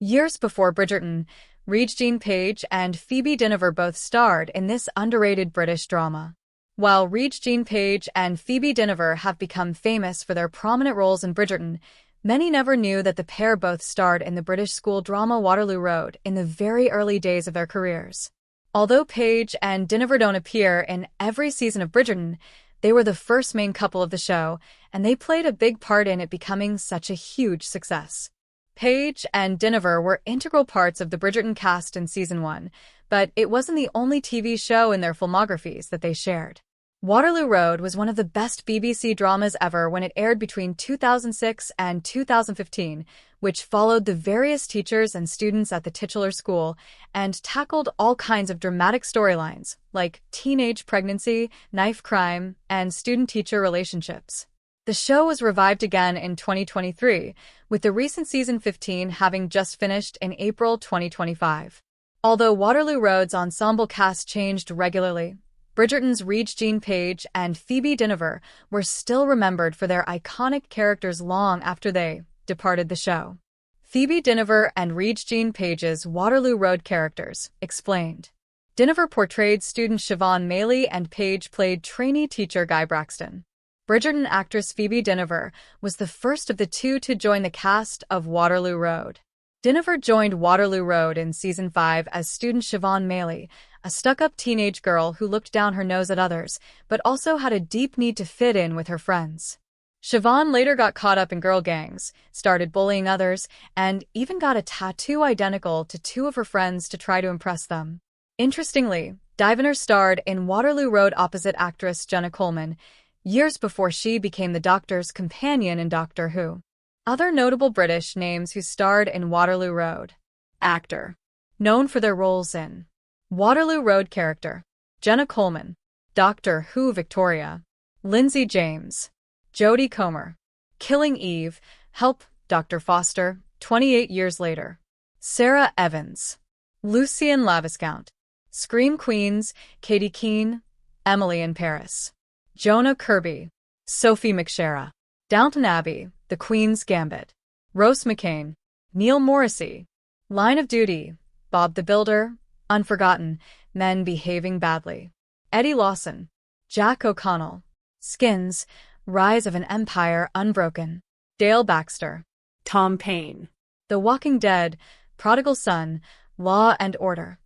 Years before Bridgerton, Regé-Jean Page and Phoebe Dynevor both starred in this underrated British drama. While Regé-Jean Page and Phoebe Dynevor have become famous for their prominent roles in Bridgerton, many never knew that the pair both starred in the British school drama Waterloo Road in the very early days of their careers. Although Page and Dynevor don't appear in every season of Bridgerton, they were the first main couple of the show, and they played a big part in it becoming such a huge success. Page and Dynevor were integral parts of the Bridgerton cast in Season 1, but it wasn't the only TV show in their filmographies that they shared. Waterloo Road was one of the best BBC dramas ever when it aired between 2006 and 2015, which followed the various teachers and students at the titular school and tackled all kinds of dramatic storylines, like teenage pregnancy, knife crime, and student-teacher relationships. The show was revived again in 2023, with the recent season 15 having just finished in April 2025. Although Waterloo Road's ensemble cast changed regularly, Bridgerton's Regé-Jean Page and Phoebe Dynevor were still remembered for their iconic characters long after they departed the show. Phoebe Dynevor and Regé-Jean Page's Waterloo Road characters explained. Dynevor portrayed student Siobhan Mailey and Page played trainee teacher Guy Braxton. Bridgerton actress Phoebe Dynevor was the first of the two to join the cast of Waterloo Road. Dynevor joined Waterloo Road in Season 5 as student Siobhan Mailey, a stuck-up teenage girl who looked down her nose at others, but also had a deep need to fit in with her friends. Siobhan later got caught up in girl gangs, started bullying others, and even got a tattoo identical to two of her friends to try to impress them. Interestingly, Dynevor starred in Waterloo Road opposite actress Jenna Coleman, years before she became the Doctor's companion in Doctor Who. Other notable British names who starred in Waterloo Road. Actor. Known for their roles in Waterloo Road character. Jenna Coleman. Doctor Who Victoria. Lindsay James. Jodie Comer. Killing Eve. Help, Dr. Foster, 28 years later. Sarah Evans. Lucien Laviscount. Scream Queens, Katie Keene. Emily in Paris. Jonah Kirby. Sophie McShera. Downton Abbey, The Queen's Gambit. Rose McCain. Neil Morrissey. Line of Duty, Bob the Builder. Unforgotten, Men Behaving Badly. Eddie Lawson. Jack O'Connell. Skins, Rise of an Empire Unbroken. Dale Baxter. Tom Paine. The Walking Dead, Prodigal Son, Law and Order.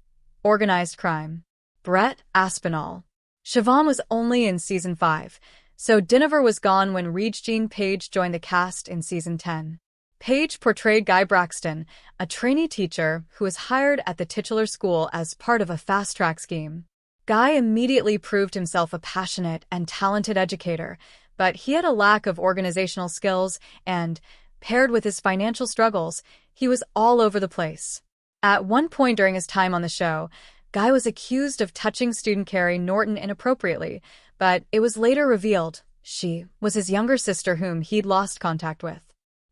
Organized Crime. Brett Aspinall. Siobhan was only in Season 5, so Dynevor was gone when Regé-Jean Page joined the cast in Season 10. Page portrayed Guy Braxton, a trainee teacher who was hired at the titular school as part of a fast-track scheme. Guy immediately proved himself a passionate and talented educator, but he had a lack of organizational skills and, paired with his financial struggles, he was all over the place. At one point during his time on the show, Guy was accused of touching student Carrie Norton inappropriately, but it was later revealed she was his younger sister whom he'd lost contact with.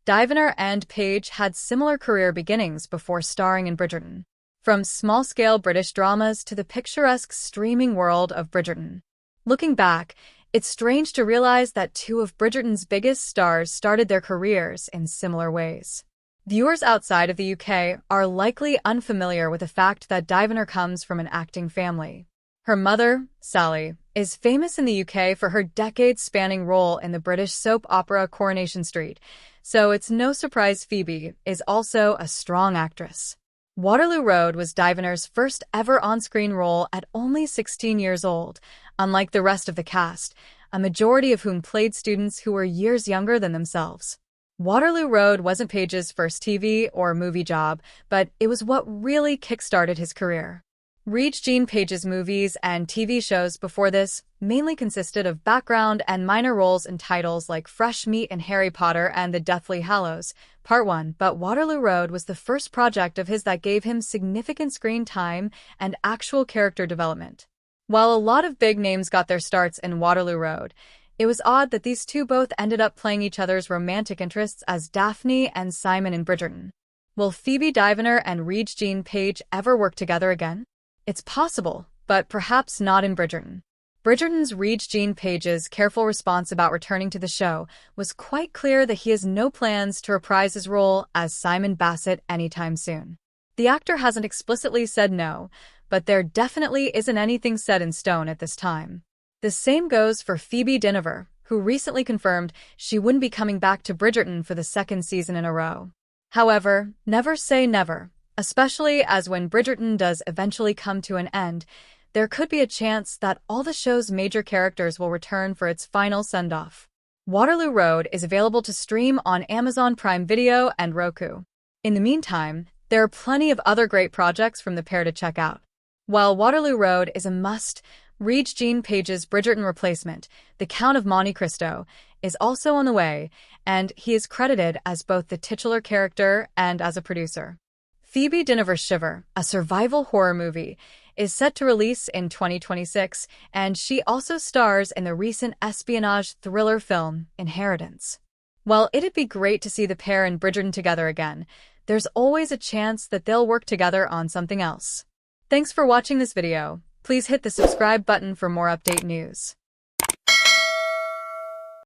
Dynevor and Page had similar career beginnings before starring in Bridgerton. From small-scale British dramas to the picturesque streaming world of Bridgerton. Looking back, it's strange to realize that two of Bridgerton's biggest stars started their careers in similar ways. Viewers outside of the UK are likely unfamiliar with the fact that Dynevor comes from an acting family. Her mother, Sally, is famous in the UK for her decades-spanning role in the British soap opera Coronation Street, so it's no surprise Phoebe is also a strong actress. Waterloo Road was Dynor's first ever on-screen role at only 16 years old, unlike the rest of the cast, a majority of whom played students who were years younger than themselves. Waterloo Road wasn't Page's first TV or movie job, but it was what really kick-started his career. Regé-Jean Page's movies and TV shows before this mainly consisted of background and minor roles in titles like Fresh Meat and Harry Potter and the Deathly Hallows, Part 1, but Waterloo Road was the first project of his that gave him significant screen time and actual character development. While a lot of big names got their starts in Waterloo Road, it was odd that these two both ended up playing each other's romantic interests as Daphne and Simon in Bridgerton. Will Phoebe Dynevor and Regé-Jean Page ever work together again? It's possible, but perhaps not in Bridgerton. Bridgerton's Regé-Jean Page's careful response about returning to the show was quite clear that he has no plans to reprise his role as Simon Bassett anytime soon. The actor hasn't explicitly said no, but there definitely isn't anything set in stone at this time. The same goes for Phoebe Dynevor, who recently confirmed she wouldn't be coming back to Bridgerton for the second season in a row. However, never say never, especially as when Bridgerton does eventually come to an end, there could be a chance that all the show's major characters will return for its final send-off. Waterloo Road is available to stream on Amazon Prime Video and Roku. In the meantime, there are plenty of other great projects from the pair to check out. While Waterloo Road is a must, Regé-Jean Page's Bridgerton replacement, the Count of Monte Cristo, is also on the way, and he is credited as both the titular character and as a producer. Phoebe Dynevor's Shiver, a survival horror movie, is set to release in 2026, and she also stars in the recent espionage thriller film Inheritance. While it'd be great to see the pair in Bridgerton together again, there's always a chance that they'll work together on something else. Thanks for watching this video. Please hit the subscribe button for more update news.